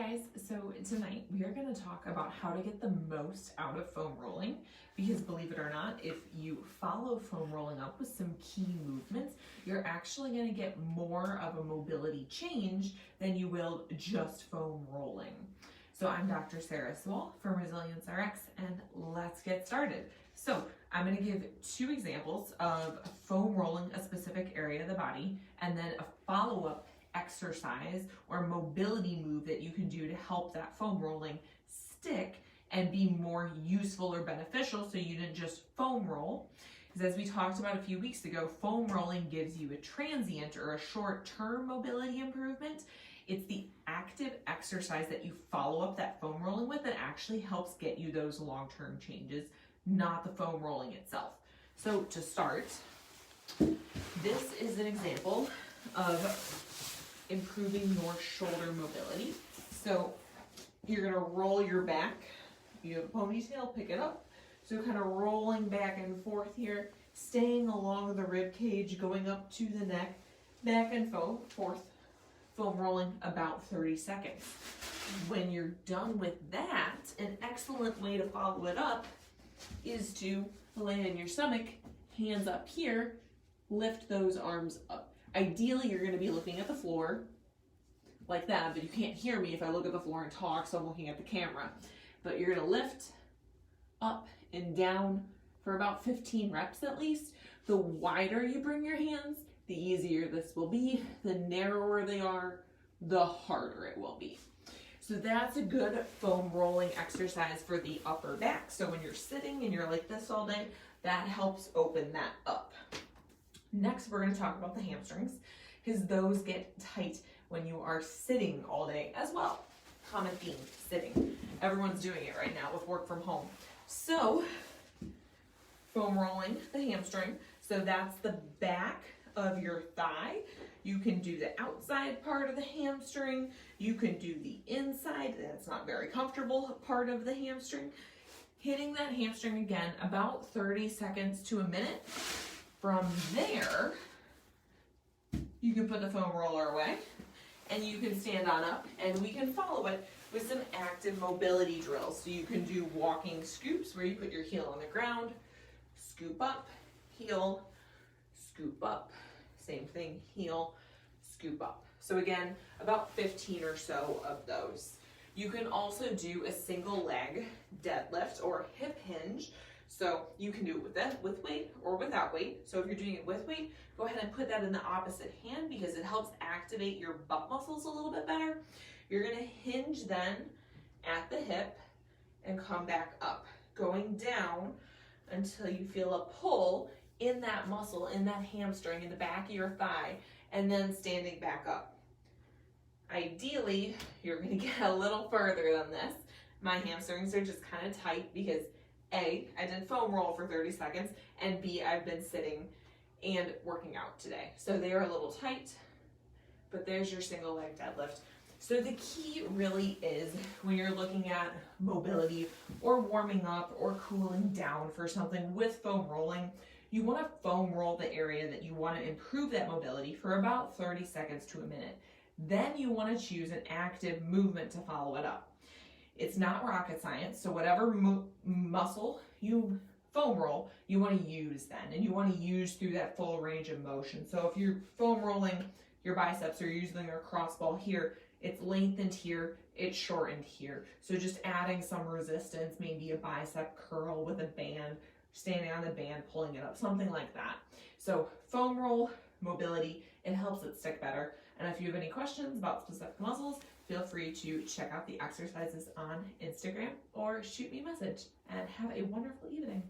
guys, so tonight we are going to talk about how to get the most out of foam rolling, because believe it or not, if you follow foam rolling up with some key movements, you're actually going to get more of a mobility change than you will just foam rolling. So I'm Dr. Sarah Sewell from Resilience RX, and let's get started. So I'm going to give two examples of foam rolling a specific area of the body, and then a follow-up exercise or mobility move that you can do to help that foam rolling stick and be more useful or beneficial, so you didn't just foam roll. Because as we talked about a few weeks ago, foam rolling gives you a transient or a short-term mobility improvement. It's the active exercise that you follow up that foam rolling with that actually helps get you those long-term changes, not the foam rolling itself. So to start, this is an example of improving your shoulder mobility. So you're gonna roll your back. You have a ponytail, pick it up. So kind of rolling back and forth here, staying along the rib cage, going up to the neck, back and forth, foam rolling about 30 seconds. When you're done with that, an excellent way to follow it up is to lay on your stomach, hands up here, lift those arms up. Ideally, you're going to be looking at the floor like that, but you can't hear me if I look at the floor and talk, so I'm looking at the camera. But you're going to lift up and down for about 15 reps at least. The wider you bring your hands, the easier this will be. The narrower they are, the harder it will be. So that's a good foam rolling exercise for the upper back. So when you're sitting and you're like this all day, that helps open that up. Next, we're going to talk about the hamstrings, because those get tight when you are sitting all day as well. Common theme, sitting. Everyone's doing it right now with work from home. So, foam rolling the hamstring. So that's the back of your thigh. You can do the outside part of the hamstring. You can do the inside, that's not very comfortable, part of the hamstring. Hitting that hamstring again about 30 seconds to a minute. From there, you can put the foam roller away and you can stand on up, and we can follow it with some active mobility drills. So you can do walking scoops where you put your heel on the ground, scoop up, heel, scoop up, same thing, heel, scoop up. So again, about 15 or so of those. You can also do a single leg deadlift or hip hinge. So you can do it with weight or without weight. So if you're doing it with weight, go ahead and put that in the opposite hand, because it helps activate your butt muscles a little bit better. You're gonna hinge then at the hip and come back up, going down until you feel a pull in that muscle, in that hamstring, in the back of your thigh, and then standing back up. Ideally, you're gonna get a little further than this. My hamstrings are just kind of tight because A, I did foam roll for 30 seconds, and B, I've been sitting and working out today. So they are a little tight, but there's your single leg deadlift. So the key really is, when you're looking at mobility or warming up or cooling down for something with foam rolling, you want to foam roll the area that you want to improve that mobility for about 30 seconds to a minute. Then you want to choose an active movement to follow it up. It's not rocket science, so whatever muscle you foam roll, you want to use then, and you want to use through that full range of motion. So if you're foam rolling your biceps or you're using your cross ball here, it's lengthened here, it's shortened here. So just adding some resistance, maybe a bicep curl with a band, standing on the band, pulling it up, something like that. So foam roll, mobility, it helps it stick better. And if you have any questions about specific muscles, feel free to check out the exercises on Instagram or shoot me a message, and have a wonderful evening.